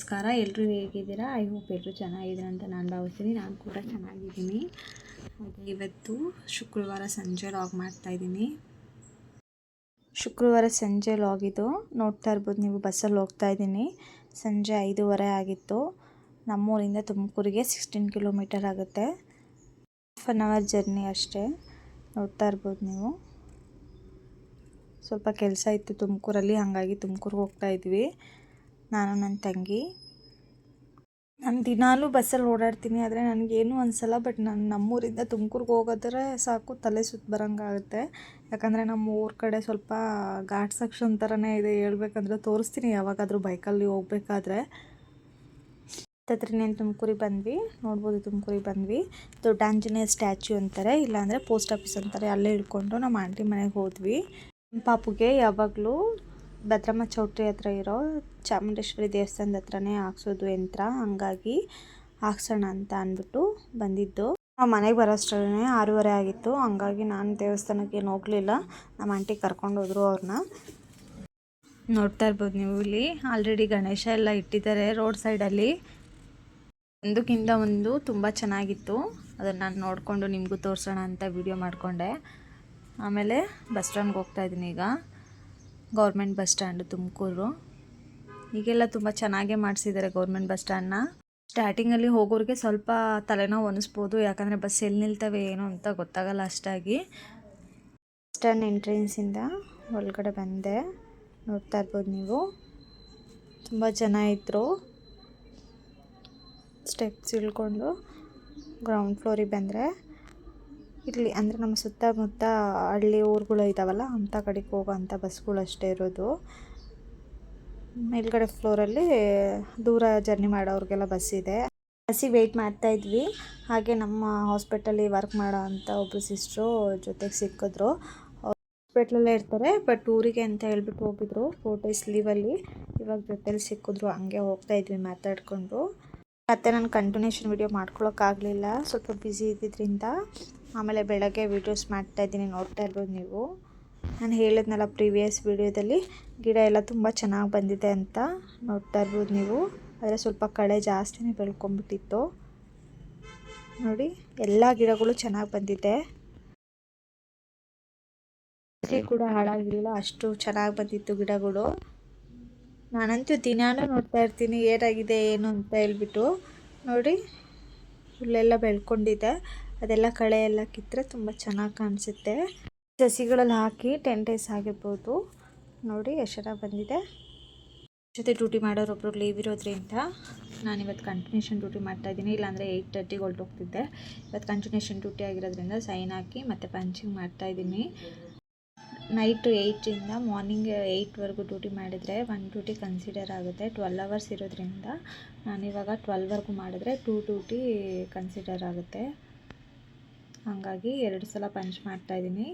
ನಮಸ್ಕಾರ. ಎಲ್ಲರೂ ಹೇಗಿದ್ದೀರಾ? ಐ ಹೋಪ್ ಎಲ್ಲರೂ ಚೆನ್ನಾಗಿದ್ದೀರಾ ಅಂತ ನಾನು ಭಾವಿಸ್ತೀನಿ. ನಾನು ಕೂಡ ಚೆನ್ನಾಗಿದ್ದೀನಿ. ಹಾಗೆ ಇವತ್ತು ಶುಕ್ರವಾರ ಸಂಜೆ ಲಾಗ್ ಮಾಡ್ತಾಯಿದ್ದೀನಿ. ಶುಕ್ರವಾರ ಸಂಜೆ ಲಾಗ್ ಇದು ನೋಡ್ತಾ ಇರ್ಬೋದು ನೀವು. ಬಸ್ಸಲ್ಲಿ ಹೋಗ್ತಾ ಇದ್ದೀನಿ. ಸಂಜೆ 5:30 ಆಗಿತ್ತು. ನಮ್ಮೂರಿಂದ ತುಮಕೂರಿಗೆ 16 ಕಿಲೋಮೀಟರ್ ಆಗುತ್ತೆ. 1 ಅವರ್ ಜರ್ನಿ ಅಷ್ಟೇ. ನೋಡ್ತಾ ಇರ್ಬೋದು ನೀವು. ಸ್ವಲ್ಪ ಕೆಲಸ ಇತ್ತು ತುಮಕೂರಲ್ಲಿ, ಹಾಗಾಗಿ ತುಮಕೂರಿಗೆ ಹೋಗ್ತಾ ಇದ್ವಿ ನಾನು ನನ್ನ ತಂಗಿ. ನಾನು ದಿನಾಲೂ ಬಸ್ಸಲ್ಲಿ ಓಡಾಡ್ತೀನಿ, ಆದರೆ ನನಗೇನು ಅನಿಸಲ್ಲ. ಬಟ್ ನಾನು ನಮ್ಮೂರಿಂದ ತುಮಕೂರಿಗೆ ಹೋಗೋದ್ರೆ ಸಾಕು ತಲೆ ಸುತ್ತ ಬರೋಂಗಾಗುತ್ತೆ. ಯಾಕಂದರೆ ನಮ್ಮ ಊರ ಕಡೆ ಸ್ವಲ್ಪ ಘಾಟ್ ಸೆಕ್ಷನ್ ಥರನೇ ಇದೆ. ಹೇಳ್ಬೇಕಂದ್ರೆ ತೋರಿಸ್ತೀನಿ ಯಾವಾಗಾದರೂ ಬೈಕಲ್ಲಿ ಹೋಗ್ಬೇಕಾದ್ರೆ. ಹತ್ತಿರನೇನು ತುಮಕೂರಿಗೆ ಬಂದ್ವಿ. ನೋಡ್ಬೋದು ತುಮಕೂರಿಗೆ ಬಂದ್ವಿ. ದೊಡ್ಡ ಆಂಜನೇಯ ಸ್ಟ್ಯಾಚ್ಯೂ ಅಂತಾರೆ, ಇಲ್ಲಾಂದರೆ ಪೋಸ್ಟ್ ಆಫೀಸ್ ಅಂತಾರೆ. ಅಲ್ಲೇ ಇಳ್ಕೊಂಡು ನಮ್ಮ ಆಂಟಿ ಮನೆಗೆ ಹೋದ್ವಿ. ಪಾಪುಗೆ ಯಾವಾಗಲೂ ಭದ್ರಮ್ಮ ಚೌಟ್ರಿ ಹತ್ರ ಇರೋ ಚಾಮುಂಡೇಶ್ವರಿ ದೇವಸ್ಥಾನದ ಹತ್ರನೇ ಹಾಕ್ಸೋದು ಯಂತ್ರ, ಹಂಗಾಗಿ ಹಾಕ್ಸೋಣ ಅಂತ ಅಂದ್ಬಿಟ್ಟು ಬಂದಿದ್ದು. ನಾವು ಮನೆಗೆ ಬರೋಷ್ಟರೇ 6:30 ಆಗಿತ್ತು. ಹಂಗಾಗಿ ನಾನು ದೇವಸ್ಥಾನಕ್ಕೆ ಏನು ಹೋಗಲಿಲ್ಲ. ನಮ್ಮ ಆಂಟಿ ಕರ್ಕೊಂಡು ಹೋದ್ರು ಅವ್ರನ್ನ. ನೋಡ್ತಾ ಇರ್ಬೋದು ನೀವು, ಇಲ್ಲಿ ಆಲ್ರೆಡಿ ಗಣೇಶ ಎಲ್ಲ ಇಟ್ಟಿದ್ದಾರೆ ರೋಡ್ ಸೈಡಲ್ಲಿ. ಒಂದಕ್ಕಿಂತ ಒಂದು ತುಂಬ ಚೆನ್ನಾಗಿತ್ತು. ಅದನ್ನು ನಾನು ನೋಡಿಕೊಂಡು ನಿಮಗೂ ತೋರಿಸೋಣ ಅಂತ ವಿಡಿಯೋ ಮಾಡಿಕೊಂಡೆ. ಆಮೇಲೆ ಬಸ್ ಸ್ಟ್ಯಾಂಡ್ಗೆ ಹೋಗ್ತಾ ಇದ್ದೀನಿ ಈಗ. Government bus stand Tumakuru. ಈಗೆಲ್ಲ ತುಂಬ ಚೆನ್ನಾಗೇ ಮಾಡಿಸಿದ್ದಾರೆ ಗೌರ್ಮೆಂಟ್ ಬಸ್ ಸ್ಟ್ಯಾಂಡ್ನ. ಸ್ಟಾರ್ಟಿಂಗಲ್ಲಿ ಹೋಗೋರಿಗೆ ಸ್ವಲ್ಪ ತಲೆನೋವು ಅನ್ನಿಸ್ಬೋದು, ಯಾಕಂದರೆ ಬಸ್ ಎಲ್ಲಿ ನಿಲ್ತವೆ ಏನು ಅಂತ ಗೊತ್ತಾಗಲ್ಲ ಅಷ್ಟಾಗಿ. ಬಸ್ ಸ್ಟ್ಯಾಂಡ್ ಎಂಟ್ರೆನ್ಸಿಂದ ಒಳಗಡೆ ಬಂದೆ. ನೋಡ್ತಾ ಇರ್ಬೋದು ನೀವು, ತುಂಬ ಜನ ಇದ್ದರು. ಸ್ಟೆಪ್ಸ್ ಇಳ್ಕೊಂಡು ಗ್ರೌಂಡ್ ಫ್ಲೋರಿಗೆ ಬಂದರೆ ಇಲ್ಲಿ ಅಂದರೆ ನಮ್ಮ ಸುತ್ತಮುತ್ತ ಹಳ್ಳಿ ಊರುಗಳು ಇದ್ದಾವಲ್ಲ, ಅಂಥ ಕಡೆಗೆ ಹೋಗೋವಂಥ ಬಸ್ಗಳು ಅಷ್ಟೇ ಇರೋದು. ಮೇಲ್ಗಡೆ ಫ್ಲೋರಲ್ಲಿ ದೂರ ಜರ್ನಿ ಮಾಡೋರಿಗೆಲ್ಲ ಬಸ್ ಇದೆ. ಬಸ್ಸಿಗೆ ವೆಯ್ಟ್ ಮಾಡ್ತಾಯಿದ್ವಿ. ಹಾಗೆ ನಮ್ಮ ಹಾಸ್ಪಿಟಲ್ಲಿ ವರ್ಕ್ ಮಾಡೋ ಅಂಥ ಒಬ್ಬರು ಸಿಸ್ಟ್ರು ಜೊತೆಗೆ ಸಿಕ್ಕಿದ್ರು. ಹಾಸ್ಪಿಟ್ಲಲ್ಲೇ ಇರ್ತಾರೆ, ಬಟ್ ಊರಿಗೆ ಅಂತ ಹೇಳ್ಬಿಟ್ಟು ಹೋಗಿದ್ರು 4 days ಲೀವಲ್ಲಿ. ಇವಾಗ ಜೊತೆಲಿ ಸಿಕ್ಕಿದ್ರು, ಹಂಗೆ ಹೋಗ್ತಾಯಿದ್ವಿ ಮಾತಾಡಿಕೊಂಡು. ಮತ್ತು ನಾನು ಕಂಟಿನ್ಯೂಷನ್ ವೀಡಿಯೋ ಮಾಡ್ಕೊಳಕ್ಕಾಗಲಿಲ್ಲ, ಸ್ವಲ್ಪ ಬ್ಯುಸಿ ಇದ್ದಿದ್ದರಿಂದ. ಆಮೇಲೆ ಬೆಳಗ್ಗೆ ವೀಡಿಯೋಸ್ ಮಾಡ್ತಾಯಿದ್ದೀನಿ, ನೋಡ್ತಾ ಇರ್ಬೋದು ನೀವು. ನಾನು ಹೇಳಿದ್ನಲ್ಲ ಪ್ರೀವಿಯಸ್ ವೀಡಿಯೋದಲ್ಲಿ ಗಿಡ ಎಲ್ಲ ತುಂಬ ಚೆನ್ನಾಗಿ ಬಂದಿದೆ ಅಂತ. ನೋಡ್ತಾ ಇರ್ಬೋದು ನೀವು. ಆದರೆ ಸ್ವಲ್ಪ ಕಳೆ ಜಾಸ್ತಿನೇ ಬೆಳ್ಕೊಂಬಿಟ್ಟಿತ್ತು ನೋಡಿ. ಎಲ್ಲ ಗಿಡಗಳು ಚೆನ್ನಾಗಿ ಬಂದಿದೆ. ಕೂಡ ಹಾಳಾಗಿರಲಿಲ್ಲ, ಅಷ್ಟು ಚೆನ್ನಾಗಿ ಬಂದಿತ್ತು ಗಿಡಗಳು. ನಾನಂತೂ ದಿನಾನೂ ನೋಡ್ತಾ ಇರ್ತೀನಿ ಏನಾಗಿದೆ ಏನು ಅಂತ ಹೇಳ್ಬಿಟ್ಟು. ನೋಡಿ ಹುಲ್ಲೆಲ್ಲ ಬೆಳ್ಕೊಂಡಿದೆ, ಅದೆಲ್ಲ ಕಳೆ ಎಲ್ಲ ಕಿತ್ತರೆ ತುಂಬ ಚೆನ್ನಾಗಿ ಕಾಣಿಸುತ್ತೆ. ಸಸಿಗಳಲ್ಲಿ ಹಾಕಿ 10 days ಆಗಿರ್ಬೋದು. ನೋಡಿ ಎಷ್ಟು ಚೆನ್ನಾಗಿ ಬಂದಿದೆ. ಜೊತೆ ಡ್ಯೂಟಿ ಮಾಡೋರೊಬ್ರು ಲೀವ್ ಇರೋದ್ರಿಂದ ನಾನಿವತ್ತು ಕಂಟಿನ್ಯೂಷನ್ ಡ್ಯೂಟಿ ಮಾಡ್ತಾಯಿದ್ದೀನಿ. ಇಲ್ಲಾಂದರೆ 8:30ಗೆ ಹೊರಟೋಗ್ತಿದ್ದೆ. ಇವತ್ತು ಕಂಟಿನ್ಯೂಷನ್ ಡ್ಯೂಟಿ ಆಗಿರೋದ್ರಿಂದ ಸೈನ್ ಹಾಕಿ ಮತ್ತು ಪಂಚಿಂಗ್ ಮಾಡ್ತಾಯಿದ್ದೀನಿ. ನೈಟು 8ರಿಂದ ಮಾರ್ನಿಂಗ್ 8ವರೆಗೂ ಡ್ಯೂಟಿ ಮಾಡಿದರೆ 1 ಡ್ಯೂಟಿ ಕನ್ಸಿಡರ್ ಆಗುತ್ತೆ. 12 hours ಇರೋದ್ರಿಂದ ನಾನಿವಾಗ 12ವರೆಗೂ ಮಾಡಿದ್ರೆ 2 ಡ್ಯೂಟಿ ಕನ್ಸಿಡರ್ ಆಗುತ್ತೆ. ಹಾಗಾಗಿ 2 ಸಲ ಪಂಚ್ ಮಾಡ್ತಾಯಿದ್ದೀನಿ.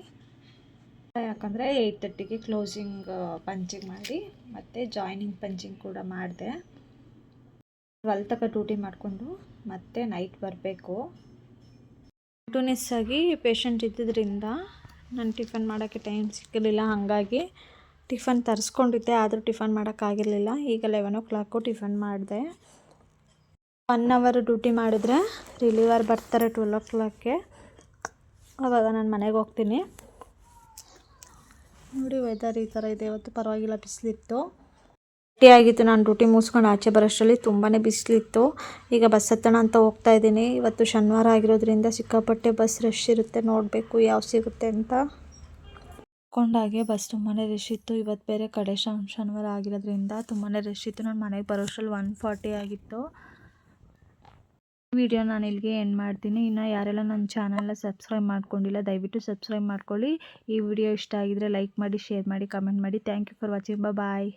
ಯಾಕಂದರೆ 8:30ಗೆ ಕ್ಲೋಸಿಂಗ್ ಪಂಚಿಂಗ್ ಮಾಡಿ ಮತ್ತು ಜಾಯ್ನಿಂಗ್ ಪಂಚಿಂಗ್ ಕೂಡ ಮಾಡಿದೆ. 12 ತನಕ ಡ್ಯೂಟಿ ಮಾಡಿಕೊಂಡು ಮತ್ತೆ ನೈಟ್ ಬರಬೇಕು. ಕಂಟಿನ್ಯೂಸ್ ಆಗಿ ಪೇಷಂಟ್ ಇದ್ದಿದ್ದರಿಂದ ನಾನು ಟಿಫನ್ ಮಾಡೋಕ್ಕೆ ಟೈಮ್ ಸಿಕ್ಕಲಿಲ್ಲ. ಹಾಗಾಗಿ ಟಿಫನ್ ತರಿಸ್ಕೊಂಡಿದ್ದೆ, ಆದರೂ ಟಿಫನ್ ಮಾಡೋಕ್ಕಾಗಿರಲಿಲ್ಲ. ಈಗ 11 o'clock ಟಿಫನ್ ಮಾಡಿದೆ. 1 hour ಡ್ಯೂಟಿ ಮಾಡಿದ್ರೆ ರಿಲೀವರ್ ಬರ್ತಾರೆ 12 o'clockಗೆ. ಆವಾಗ ನಾನು ಮನೆಗೆ ಹೋಗ್ತೀನಿ. ನೋಡಿ ವೆದರ್ ಈ ಥರ ಇದೆ. ಇವತ್ತು ಪರವಾಗಿಲ್ಲ, ಬಿಸಿಲಿತ್ತು. ಆಗಿತ್ತು. ನಾನು ಡ್ಯೂಟಿ ಮುಗಿಸ್ಕೊಂಡು ಆಚೆ ಬರೋಷ್ಟರಲ್ಲಿ ತುಂಬಾ ಬಿಸಿಲಿತ್ತು. ಈಗ ಬಸ್ ಹತ್ತೋಣ ಅಂತ ಹೋಗ್ತಾ ಇದ್ದೀನಿ. ಇವತ್ತು ಶನಿವಾರ ಆಗಿರೋದ್ರಿಂದ ಸಿಕ್ಕಾಪಟ್ಟೆ ಬಸ್ ರಶ್ ಇರುತ್ತೆ. ನೋಡಬೇಕು ಯಾವ ಸಿಗುತ್ತೆ ಅಂತ. ಕೊಂಡಾಗೆ ಬಸ್ ತುಂಬಾ ರಶ್ ಇತ್ತು. ಇವತ್ತು ಬೇರೆ ಕಡೆ ಶನಿವಾರ ಆಗಿರೋದ್ರಿಂದ ತುಂಬಾ ರಶ್ ಇತ್ತು. ನಾನು ಮನೆಗೆ ಬರೋಷ್ಟರಲ್ಲಿ 1:40 ಆಗಿತ್ತು. ವಿಡಿಯೋ ನಾನು ಇಲ್ಲಿಗೆ ಎಂಡ್ ಮಾಡ್ತೀನಿ. ಇನ್ನು ಯಾರೆಲ್ಲ ನನ್ನ ಚಾನಲ್ನ ಸಬ್ಸ್ಕ್ರೈಬ್ ಮಾಡ್ಕೊಂಡಿಲ್ಲ ದಯವಿಟ್ಟು ಸಬ್ಸ್ಕ್ರೈಬ್ ಮಾಡ್ಕೊಳ್ಳಿ. ಈ ವಿಡಿಯೋ ಇಷ್ಟ ಆಗಿದ್ರೆ ಲೈಕ್ ಮಾಡಿ, ಶೇರ್ ಮಾಡಿ, ಕಮೆಂಟ್ ಮಾಡಿ. Thank you for watching. Bye.